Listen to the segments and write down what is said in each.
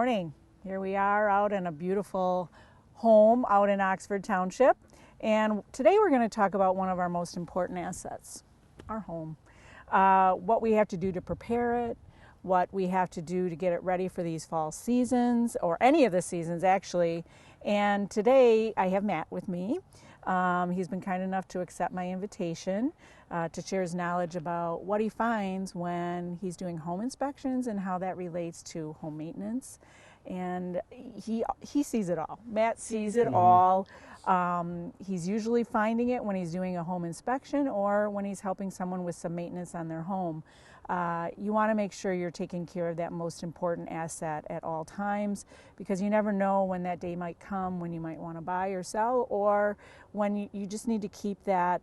morning. Here we are out in a beautiful home out in Oxford Township. And today we're going to talk about one of our most important assets, our home. What we have to do to prepare it, what we have to do to get it ready for these fall seasons, or any of the seasons actually. And today I have Matt with me. He's been kind enough to accept my invitation to share his knowledge about what he finds when he's doing home inspections and how that relates to home maintenance. And he sees it all. Matt sees it all. He's usually finding it when he's doing a home inspection or when he's helping someone with some maintenance on their home. You want to make sure you're taking care of that most important asset at all times, because you never know when that day might come when you might want to buy or sell, or when you just need to keep that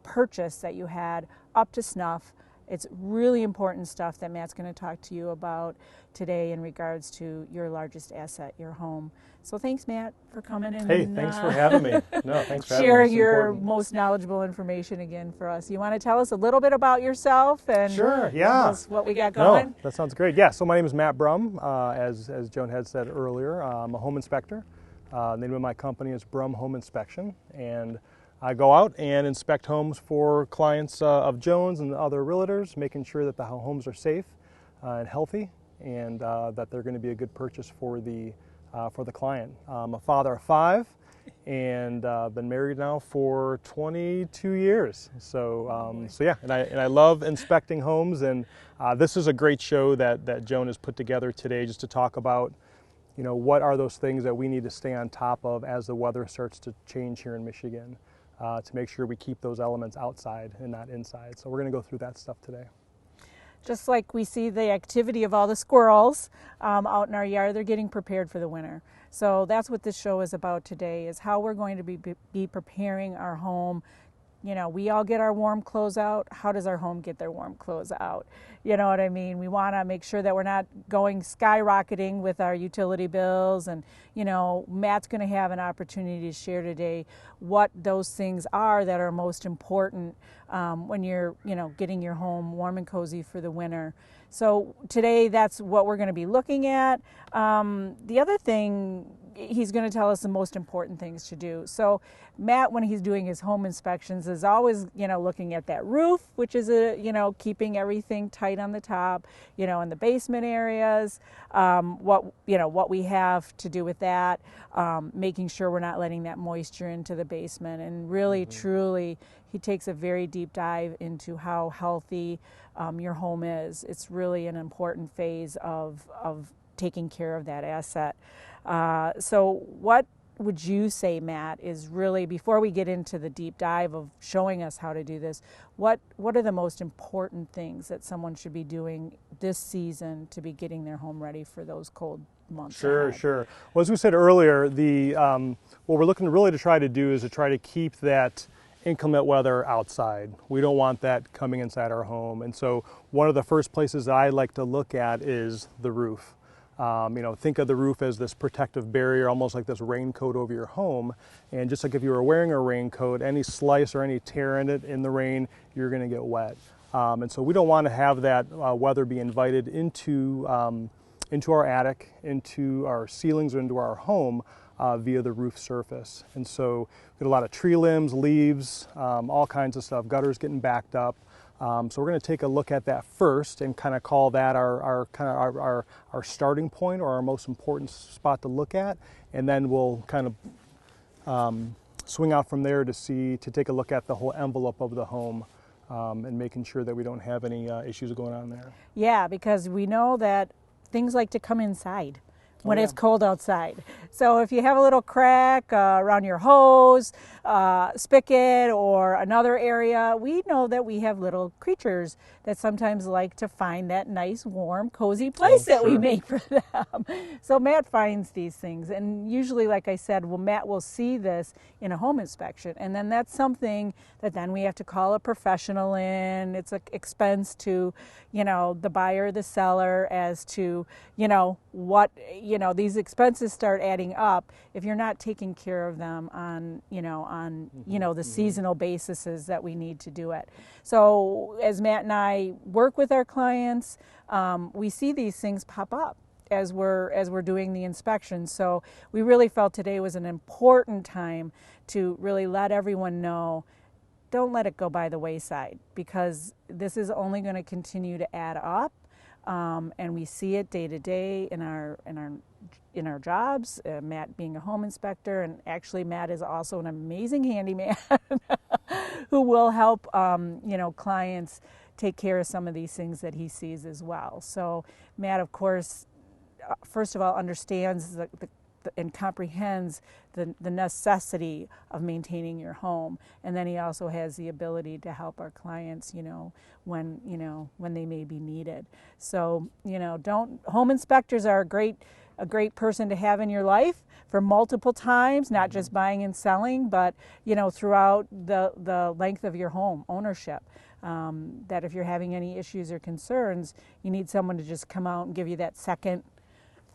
purchase that you had up to snuff. It's really important stuff that Matt's going to talk to you about today in regards to your largest asset, your home. So thanks, Matt, for coming in. Hey, thanks for having me. No, thanks for having me. Sharing your most knowledgeable information again for us. You want to tell us a little bit about yourself and Sure, yeah. what we got going? No, that sounds great. Yeah, so my name is Matt Brumm. As Joan had said earlier, I'm a home inspector. The name of my company is Brumm Home Inspection, and I go out and inspect homes for clients of Joan's and other realtors, making sure that the homes are safe and healthy, and that they're going to be a good purchase for the client. I'm a father of 5, and been married now for 22 years. So yeah, and I love inspecting homes, and this is a great show that Joan has put together today, just to talk about, you know, what are those things that we need to stay on top of as the weather starts to change here in Michigan. To make sure we keep those elements outside and not inside. So we're going to go through that stuff today. Just like we see the activity of all the squirrels out in our yard, they're getting prepared for the winter. So that's what this show is about today, is how we're going to be preparing our home. You know, we all get our warm clothes out. How does our home get their warm clothes out? You know what I mean? We want to make sure that we're not going skyrocketing with our utility bills. And, you know, Matt's going to have an opportunity to share today what those things are that are most important when you're, you know, getting your home warm and cozy for the winter. So today, that's what we're going to be looking at. The other thing, he's going to tell us the most important things to do. So Matt, when he's doing his home inspections, is always, you know, looking at that roof, which is you know, keeping everything tight on the top, you know, in the basement areas, what we have to do with that, making sure we're not letting that moisture into the basement, and really, truly, he takes a very deep dive into how healthy your home is. It's really an important phase of taking care of that asset. So what would you say, Matt, is really, before we get into the deep dive of showing us how to do this, what are the most important things that someone should be doing this season to be getting their home ready for those cold months? Sure. Well, as we said earlier, what we're looking really to try to do is to try to keep that inclement weather outside. We don't want that coming inside our home. And so one of the first places that I like to look at is the roof. You know, think of the roof as this protective barrier, almost like this raincoat over your home. And just like if you were wearing a raincoat, any slice or any tear in it in the rain, you're going to get wet. And so we don't want to have that weather be invited into our attic, into our ceilings, or into our home via the roof surface. And so we get a lot of tree limbs, leaves, all kinds of stuff, gutters getting backed up. So we're going to take a look at that first and kind of call that our starting point, or our most important spot to look at, and then we'll kind of swing out from there to take a look at the whole envelope of the home, and making sure that we don't have any issues going on there. Yeah, because we know that things like to come inside when it's cold outside. So if you have a little crack around your hose, spigot, or another area, we know that we have little creatures that sometimes like to find that nice, warm, cozy place that we make for them. So Matt finds these things, and usually, like I said, Matt will see this in a home inspection, and then that's something that then we have to call a professional in. It's an expense to, you know, the buyer, the seller, as to, you know, what, you know, these expenses start adding up if you're not taking care of them on, the seasonal bases that we need to do it. So as Matt and I work with our clients, we see these things pop up. as we're doing the inspection. So we really felt today was an important time to really let everyone know, don't let it go by the wayside, because this is only going to continue to add up, and we see it day to day in our jobs. Matt being a home inspector, and actually Matt is also an amazing handyman who will help clients take care of some of these things that he sees as well. So Matt, of course, first of all, understands and comprehends the necessity of maintaining your home, and then he also has the ability to help our clients, when they may be needed. So home inspectors are a great person to have in your life for multiple times, not just buying and selling, but throughout the length of your home ownership. That if you're having any issues or concerns, you need someone to just come out and give you that second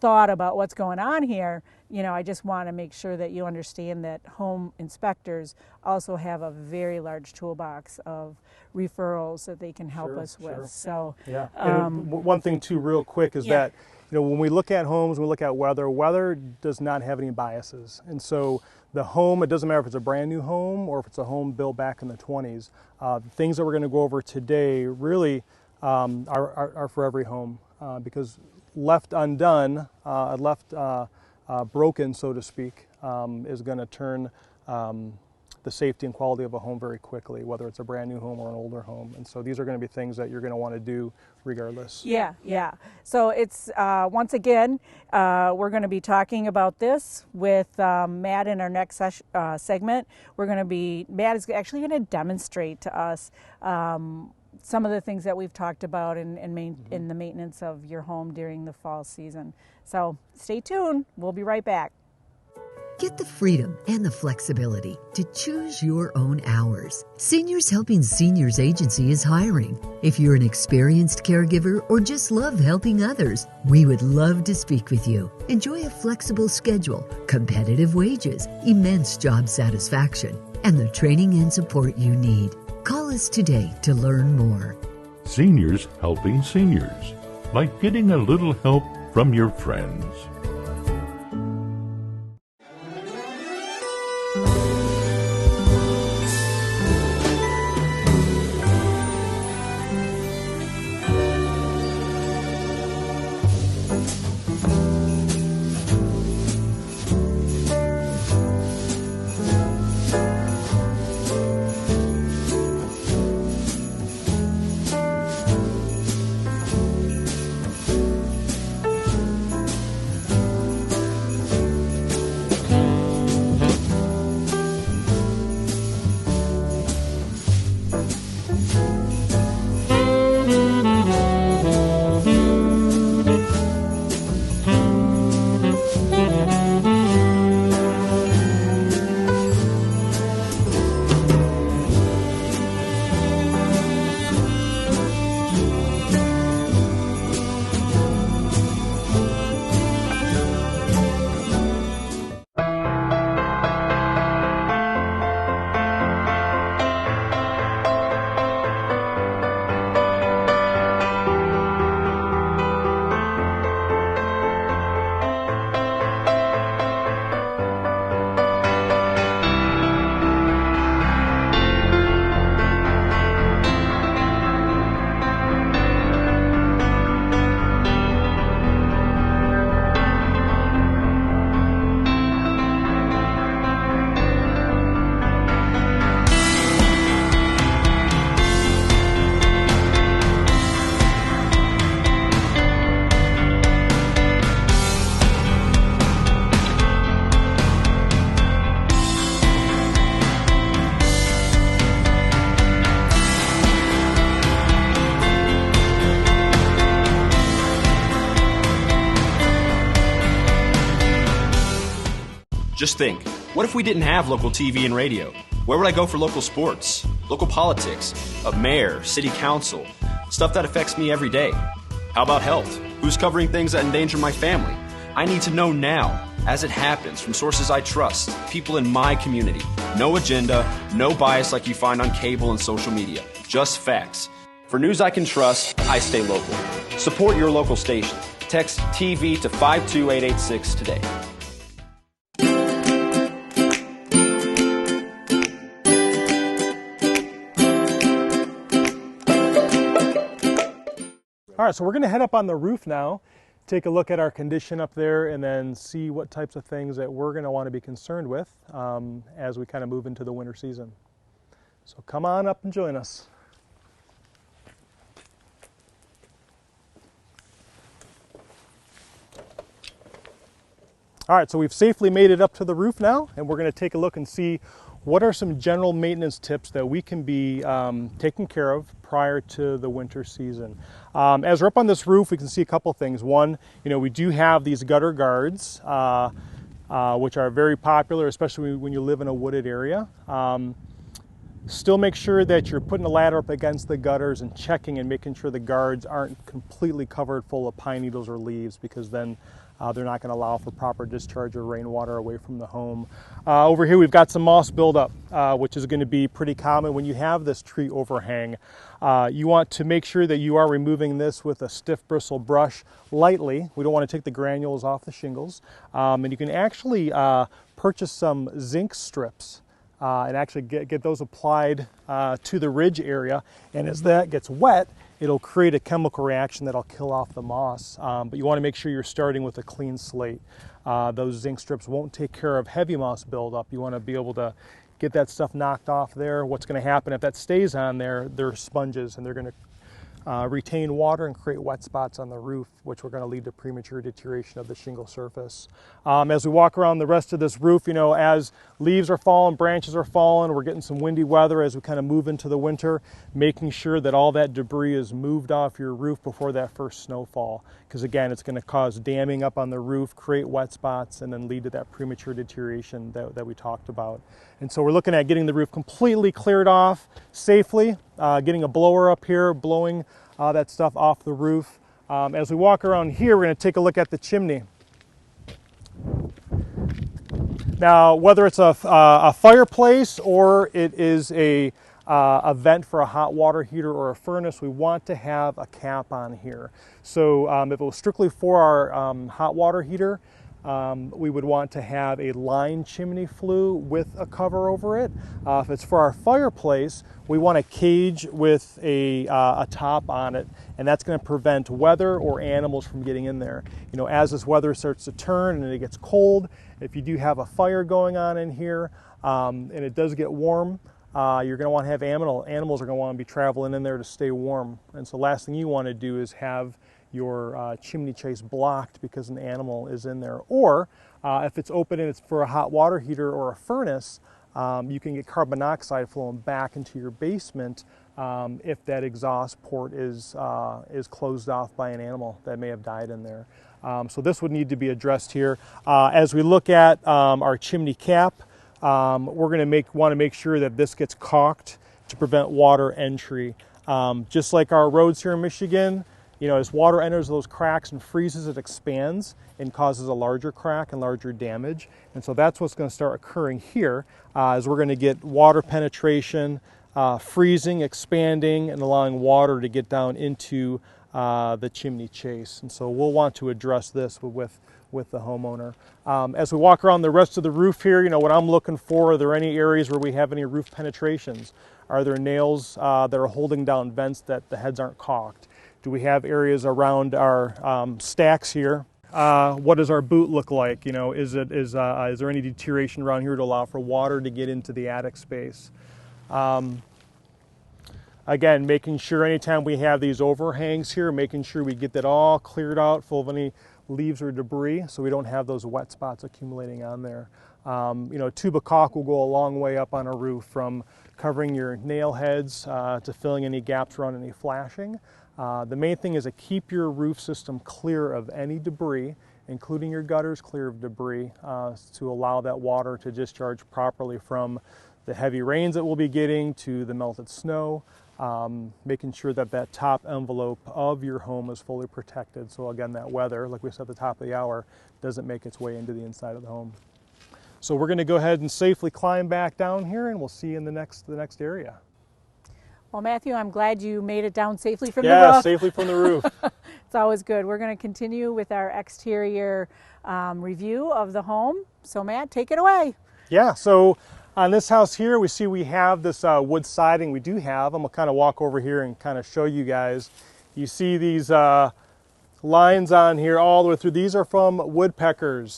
thought about what's going on here. I just want to make sure that you understand that home inspectors also have a very large toolbox of referrals that they can help us with. Sure. So yeah. And one thing too, real quick, is that when we look at homes, we look at weather does not have any biases, and so the home, it doesn't matter if it's a brand new home or if it's a home built back in the 20s. The things that we're going to go over today really are for every home, because left undone, broken, so to speak, is going to turn the safety and quality of a home very quickly, whether it's a brand new home or an older home. And so these are going to be things that you're going to want to do regardless. Yeah. So it's, once again, we're going to be talking about this with Matt in our next segment. Matt is actually going to demonstrate to us some of the things that we've talked about in the maintenance of your home during the fall season. So stay tuned. We'll be right back. Get the freedom and the flexibility to choose your own hours. Seniors Helping Seniors Agency is hiring. If you're an experienced caregiver or just love helping others, we would love to speak with you. Enjoy a flexible schedule, competitive wages, immense job satisfaction, and the training and support you need. Call us today to learn more. Seniors Helping Seniors, like getting a little help from your friends. Just think, what if we didn't have local TV and radio? Where would I go for local sports, local politics, a mayor, city council, stuff that affects me every day? How about health? Who's covering things that endanger my family? I need to know now, as it happens, from sources I trust, people in my community. No agenda, no bias like you find on cable and social media. Just facts. For news I can trust, I stay local. Support your local station. Text TV to 52886 today. All right, so we're going to head up on the roof now, take a look at our condition up there, and then see what types of things that we're going to want to be concerned with as we kind of move into the winter season. So come on up and join us. All right, so we've safely made it up to the roof now, and we're going to take a look and see what are some general maintenance tips that we can be taking care of prior to the winter season. As we're up on this roof, we can see a couple things. One, we do have these gutter guards, which are very popular, especially when you live in a wooded area. Still make sure that you're putting the ladder up against the gutters and checking and making sure the guards aren't completely covered full of pine needles or leaves, because then they're not going to allow for proper discharge of rainwater away from the home. Over here we've got some moss buildup, which is going to be pretty common when you have this tree overhang. You want to make sure that you are removing this with a stiff bristle brush lightly. We don't want to take the granules off the shingles. And you can actually purchase some zinc strips and actually get those applied to the ridge area. And as that gets wet, it'll create a chemical reaction that'll kill off the moss. But you want to make sure you're starting with a clean slate. Those zinc strips won't take care of heavy moss buildup. You want to be able to get that stuff knocked off there. What's going to happen if that stays on there, they're sponges and they're going to retain water and create wet spots on the roof, which are going to lead to premature deterioration of the shingle surface. As we walk around the rest of this roof, as leaves are falling, branches are falling, we're getting some windy weather as we kind of move into the winter, making sure that all that debris is moved off your roof before that first snowfall. Because again, it's going to cause damming up on the roof, create wet spots, and then lead to that premature deterioration that we talked about. And so we're looking at getting the roof completely cleared off safely, getting a blower up here, blowing that stuff off the roof. As we walk around here, we're going to take a look at the chimney. Now, whether it's a fireplace or it is a vent for a hot water heater or a furnace, we want to have a cap on here. So if it was strictly for our hot water heater, we would want to have a lined chimney flue with a cover over it. If it's for our fireplace, we want a cage with a top on it, and that's going to prevent weather or animals from getting in there. As this weather starts to turn and it gets cold, if you do have a fire going on in here and it does get warm, you're going to want to have animals are going to want to be traveling in there to stay warm. And so last thing you want to do is have your chimney chase blocked because an animal is in there. Or if it's open and it's for a hot water heater or a furnace, you can get carbon monoxide flowing back into your basement if that exhaust port is closed off by an animal that may have died in there. So this would need to be addressed here. As we look at our chimney cap, we're going to want to make sure that this gets caulked to prevent water entry. Just like our roads here in Michigan, as water enters those cracks and freezes, it expands and causes a larger crack and larger damage. And so that's what's going to start occurring here, is we're going to get water penetration, freezing, expanding, and allowing water to get down into the chimney chase. And so we'll want to address this with the homeowner. As we walk around the rest of the roof here, what I'm looking for, are there any areas where we have any roof penetrations? Are there nails that are holding down vents that the heads aren't caulked? Do we have areas around our stacks here? What does our boot look like? Is there any deterioration around here to allow for water to get into the attic space? Again, making sure anytime we have these overhangs here, making sure we get that all cleared out, full of any leaves or debris, so we don't have those wet spots accumulating on there. A tube of caulk will go a long way up on a roof, from covering your nail heads to filling any gaps around any flashing. The main thing is to keep your roof system clear of any debris, including your gutters clear of debris, to allow that water to discharge properly from the heavy rains that we'll be getting to the melted snow, making sure that that top envelope of your home is fully protected. So again, that weather, like we said at the top of the hour, doesn't make its way into the inside of the home. So we're going to go ahead and safely climb back down here, and we'll see you in the next area. Well, Matthew, I'm glad you made it down safely from the Yeah, roof. safely from the roof. It's always good. We're going to continue with our exterior review of the home. So Matt, take it away. Yeah, so on this house here, we have this wood siding. We do have, I'm gonna kind of walk over here and kind of show you guys. You see these lines on here all the way through. These are from woodpeckers.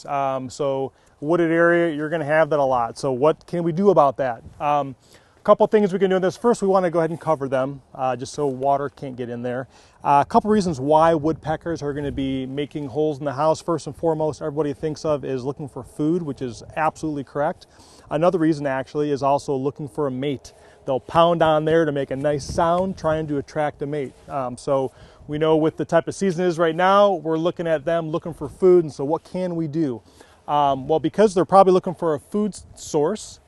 So wooded area, you're gonna have that a lot. So what can we do about that? A couple things we can do in this. First, we want to go ahead and cover them just so water can't get in there. A couple reasons why woodpeckers are going to be making holes in the house. First and foremost, everybody thinks of is looking for food, which is absolutely correct. Another reason actually is also looking for a mate. They'll pound on there to make a nice sound trying to attract a mate. So we know with the type of season it is right now, we're looking at them looking for food, and so what can we do? Well, because they're probably looking for a food source,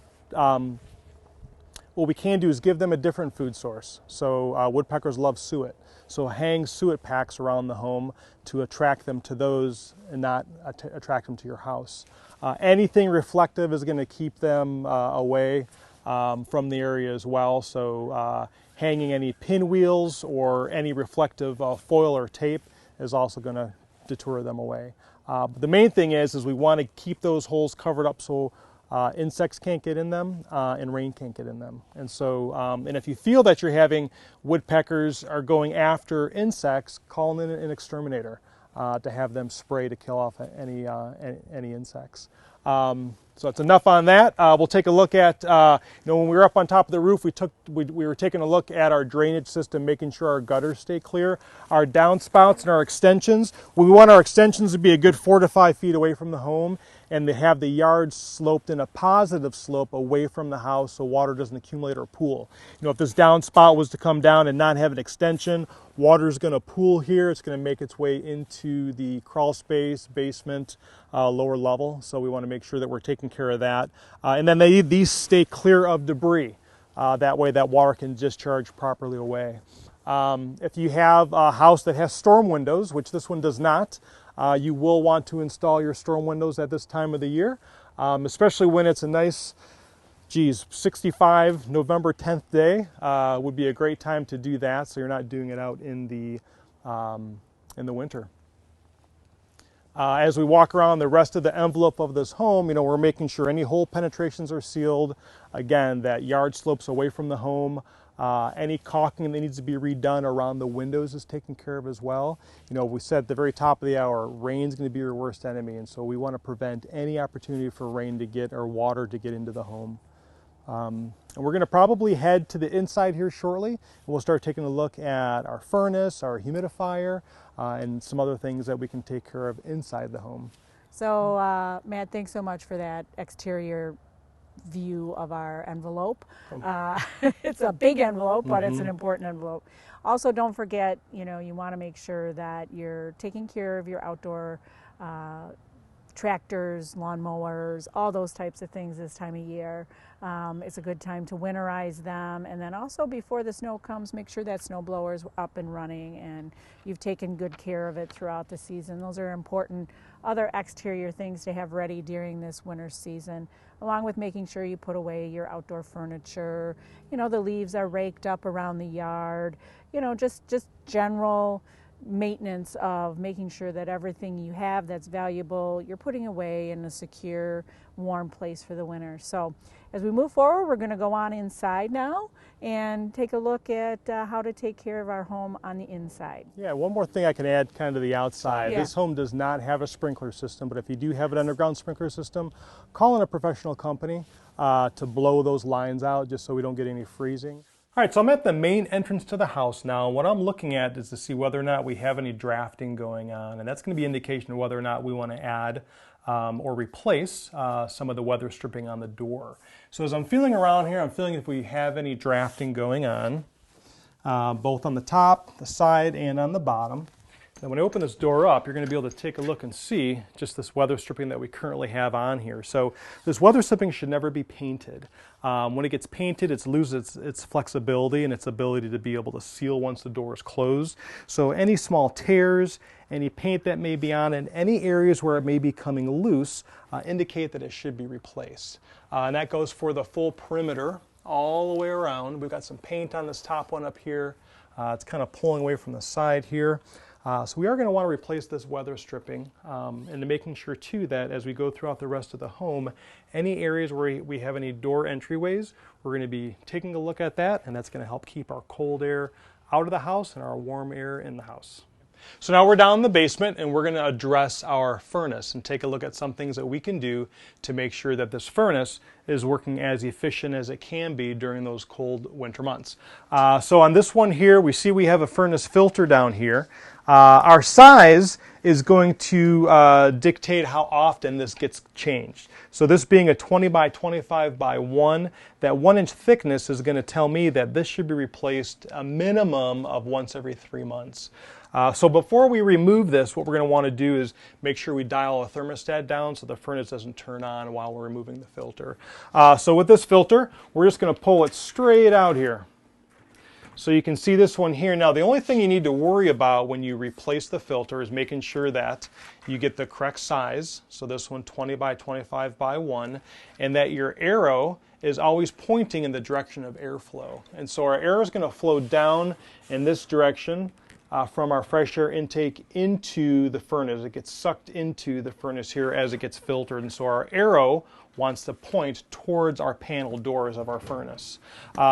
what we can do is give them a different food source. So woodpeckers love suet. So hang suet packs around the home to attract them to those and not attract them to your house. Anything reflective is going to keep them away from the area as well. So hanging any pinwheels or any reflective foil or tape is also going to deter them away. But the main thing is we want to keep those holes covered up so insects can't get in them and rain can't get in them. And so, and if you feel that you're having woodpeckers are going after insects, call in an exterminator to have them spray to kill off any insects. So it's enough on that. We'll take a look at, when we were up on top of the roof, we were taking a look at our drainage system, making sure our gutters stay clear, our downspouts and our extensions. We want our extensions to be a good 4 to 5 feet away from the home, and to have the yard sloped in a positive slope away from the house so water doesn't accumulate or pool. If this downspout was to come down and not have an extension, water is going to pool here. It's going to make its way into the crawl space, basement, lower level. So we want to make sure that we're taking care of that. And then these stay clear of debris. That way that water can discharge properly away. If you have a house that has storm windows, which this one does not, you will want to install your storm windows at this time of the year, especially when it's a nice, 65 November 10th day would be a great time to do that, so you're not doing it out in the winter. As we walk around the rest of the envelope of this home, we're making sure any hole penetrations are sealed. Again, that yard slopes away from the home. Any caulking that needs to be redone around the windows is taken care of as well. We said at the very top of the hour, rain's going to be your worst enemy, and so we want to prevent any opportunity for rain to get or water to get into the home. And we're going to probably head to the inside here shortly, and we'll start taking a look at our furnace, our humidifier, and some other things that we can take care of inside the home. So Matt, thanks so much for that exterior view of our envelope. It's a big envelope, but it's an important envelope. Also, don't forget, you want to make sure that you're taking care of your outdoor tractors, lawnmowers, all those types of things this time of year. It's a good time to winterize them, and then also before the snow comes, make sure that snow blower is up and running and you've taken good care of it throughout the season. Those are important other exterior things to have ready during this winter season, along with making sure you put away your outdoor furniture. The leaves are raked up around the yard. Just general maintenance of making sure that everything you have that's valuable, you're putting away in a secure, warm place for the winter. So as we move forward, we're going to go on inside now and take a look at how to take care of our home on the inside. Yeah, one more thing I can add kind of the outside. Yeah. This home does not have a sprinkler system, but if you do have an underground sprinkler system, call in a professional company to blow those lines out just so we don't get any freezing. All right, so I'm at the main entrance to the house now. What I'm looking at is to see whether or not we have any drafting going on, and that's going to be an indication of whether or not we want to add or replace some of the weather stripping on the door. So as I'm feeling around here, I'm feeling if we have any drafting going on, both on the top, the side, and on the bottom. And when I open this door up, you're going to be able to take a look and see just this weather stripping that we currently have on here. So this weather stripping should never be painted. When it gets painted, it loses its flexibility and its ability to be able to seal once the door is closed. So any small tears, any paint that may be on, and any areas where it may be coming loose indicate that it should be replaced. And that goes for the full perimeter all the way around. We've got some paint on this top one up here. It's kind of pulling away from the side here. So we are going to want to replace this weather stripping, and making sure too that as we go throughout the rest of the home, any areas where we have any door entryways, we're going to be taking a look at that, and that's going to help keep our cold air out of the house and our warm air in the house. So now we're down in the basement, and we're going to address our furnace and take a look at some things that we can do to make sure that this furnace is working as efficient as it can be during those cold winter months. So on this one here, we have a furnace filter down here. Our size is going to dictate how often this gets changed. So this being a 20 by 25 by 1, that 1 inch thickness is going to tell me that this should be replaced a minimum of once every 3 months. So before we remove this, what we're going to want to do is make sure we dial a thermostat down so the furnace doesn't turn on while we're removing the filter. So with this filter, we're just going to pull it straight out here. So you can see this one here. Now the only thing you need to worry about when you replace the filter is making sure that you get the correct size. So this one 20 by 25 by 1, and that your arrow is always pointing in the direction of airflow. And so our arrow is going to flow down in this direction from our fresh air intake into the furnace. It gets sucked into the furnace here as it gets filtered, and so our arrow wants to point towards our panel doors of our furnace.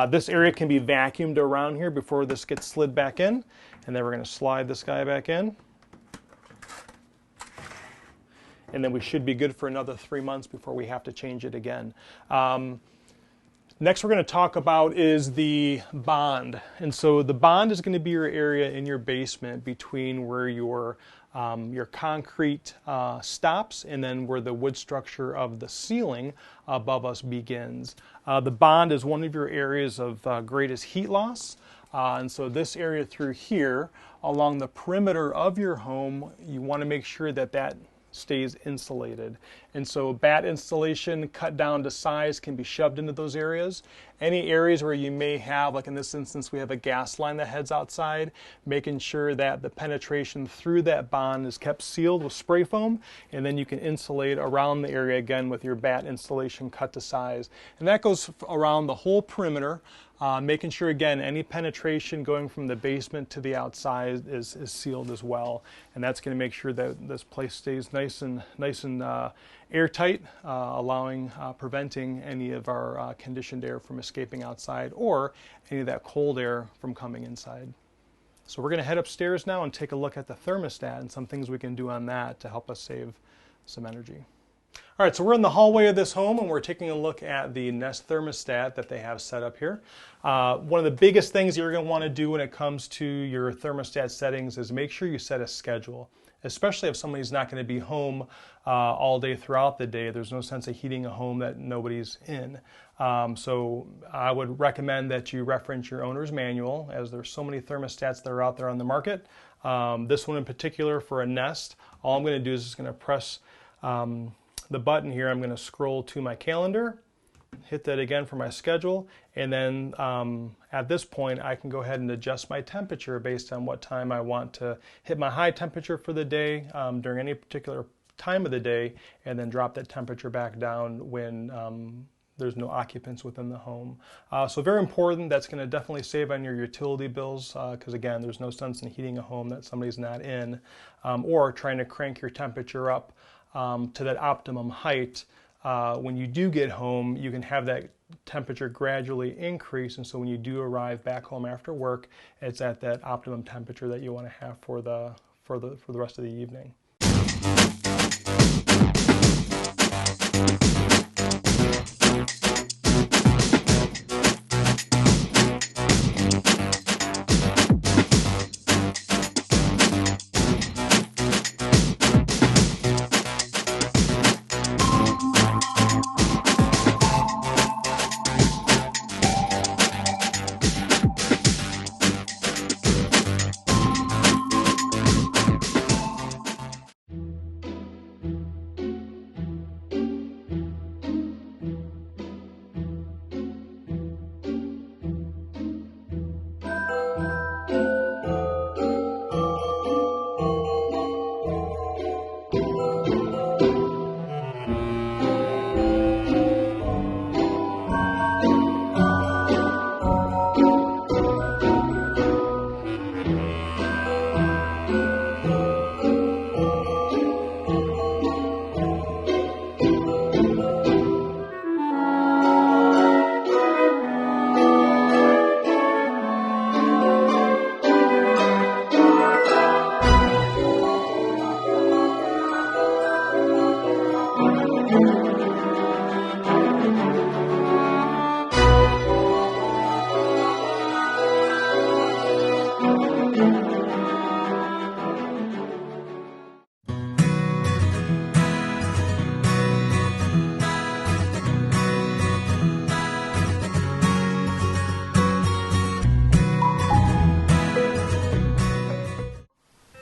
This area can be vacuumed around here before this gets slid back in, and then we're going to slide this guy back in. And then we should be good for another 3 months before we have to change it again. Next we're going to talk about is the bond. And so the bond is going to be your area in your basement between where your concrete stops and then where the wood structure of the ceiling above us begins. The bond is one of your areas of greatest heat loss. And so this area through here, along the perimeter of your home, you want to make sure that that stays insulated. And so batt installation cut down to size can be shoved into those areas. Any areas where you may have, like in this instance, we have a gas line that heads outside, making sure that the penetration through that bond is kept sealed with spray foam, and then you can insulate around the area again with your batt installation cut to size. And that goes around the whole perimeter, making sure again any penetration going from the basement to the outside is sealed as well. And that's going to make sure that this place stays nice and airtight, preventing any of our conditioned air from escaping outside or any of that cold air from coming inside. So we're going to head upstairs now and take a look at the thermostat and some things we can do on that to help us save some energy. All right, so we're in the hallway of this home and we're taking a look at the Nest thermostat that they have set up here. One of the biggest things you're going to want to do when it comes to your thermostat settings is make sure you set a schedule, especially if somebody's not going to be home all day throughout the day. There's no sense of heating a home that nobody's in. So I would recommend that you reference your owner's manual, as there's so many thermostats that are out there on the market. This one in particular for a Nest, all I'm going to do is just going to press the button here. I'm going to scroll to my calendar, hit that again for my schedule, and then at this point I can go ahead and adjust my temperature based on what time I want to hit my high temperature for the day during any particular time of the day, and then drop that temperature back down when there's no occupants within the home. So very important. That's going to definitely save on your utility bills because again, there's no sense in heating a home that somebody's not in, or trying to crank your temperature up to that optimum height. When you do get home, you can have that temperature gradually increase, and so when you do arrive back home after work, it's at that optimum temperature that you want to have for the rest of the evening.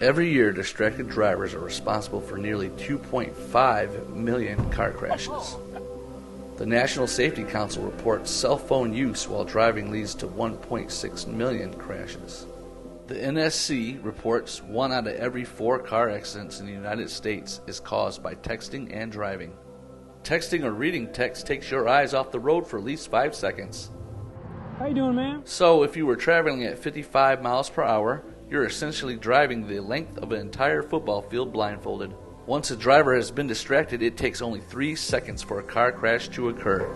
Every year, distracted drivers are responsible for nearly 2.5 million car crashes. The National Safety Council reports cell phone use while driving leads to 1.6 million crashes. The NSC reports 1 out of every 4 car accidents in the United States is caused by texting and driving. Texting or reading text takes your eyes off the road for at least 5 seconds. How you doing, man? So if you were traveling at 55 miles per hour, you're essentially driving the length of an entire football field blindfolded. Once a driver has been distracted, it takes only 3 seconds for a car crash to occur.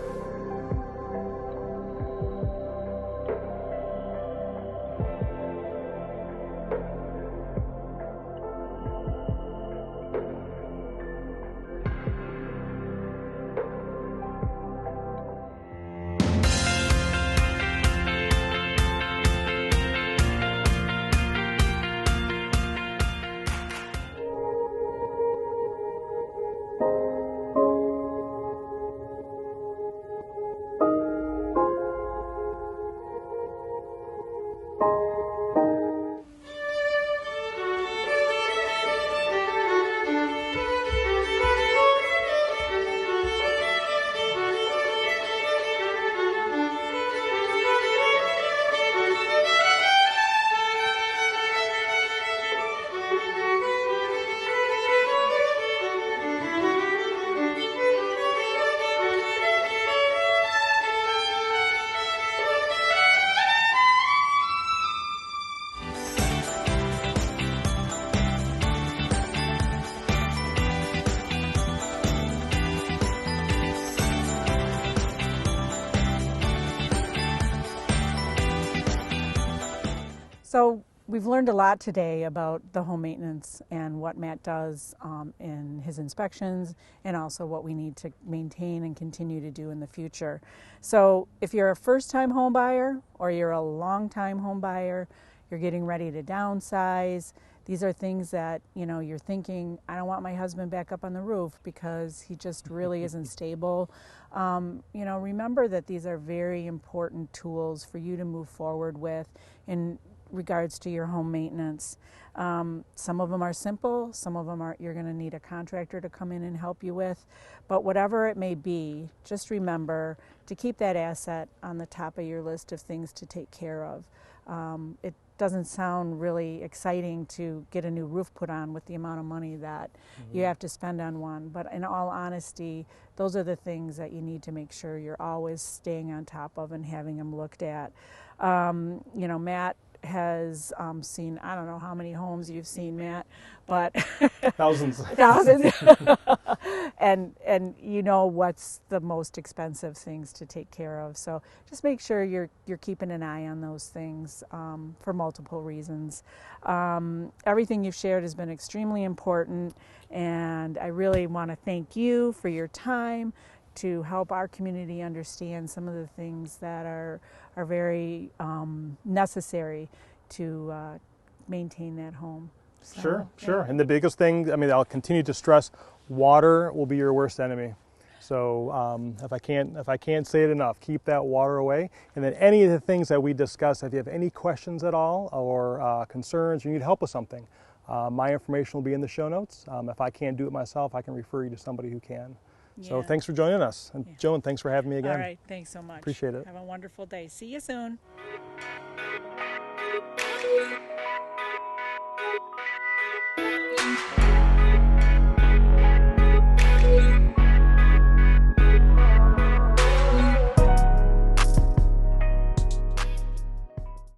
So we've learned a lot today about the home maintenance and what Matt does in his inspections, and also what we need to maintain and continue to do in the future. So if you're a first-time home buyer or you're a long-time home buyer, you're getting ready to downsize, these are things that, you know, you're thinking, I don't want my husband back up on the roof because he just really isn't stable. You know, remember that these are very important tools for you to move forward with in regards to your home maintenance. Some of them are simple, some of them are you're going to need a contractor to come in and help you with, but whatever it may be, just remember to keep that asset on the top of your list of things to take care of. It doesn't sound really exciting to get a new roof put on with the amount of money that you have to spend on one, but in all honesty, those are the things that you need to make sure you're always staying on top of and having them looked at. You know, Matt has seen, I don't know how many homes you've seen, Matt, but Thousands. thousands. and you know what's the most expensive things to take care of. So just make sure you're keeping an eye on those things for multiple reasons. Everything you've shared has been extremely important, and I really want to thank you for your time to help our community understand some of the things that are very necessary to maintain that home. So, Sure. And the biggest thing, I mean, I'll continue to stress, water will be your worst enemy. So if I can't say it enough, keep that water away. And then any of the things that we discuss, if you have any questions at all or concerns, you need help with something, my information will be in the show notes. If I can't do it myself, I can refer you to somebody who can. So thanks for joining us. And Joan, thanks for having me again. All right, thanks so much. Appreciate it. Have a wonderful day. See you soon.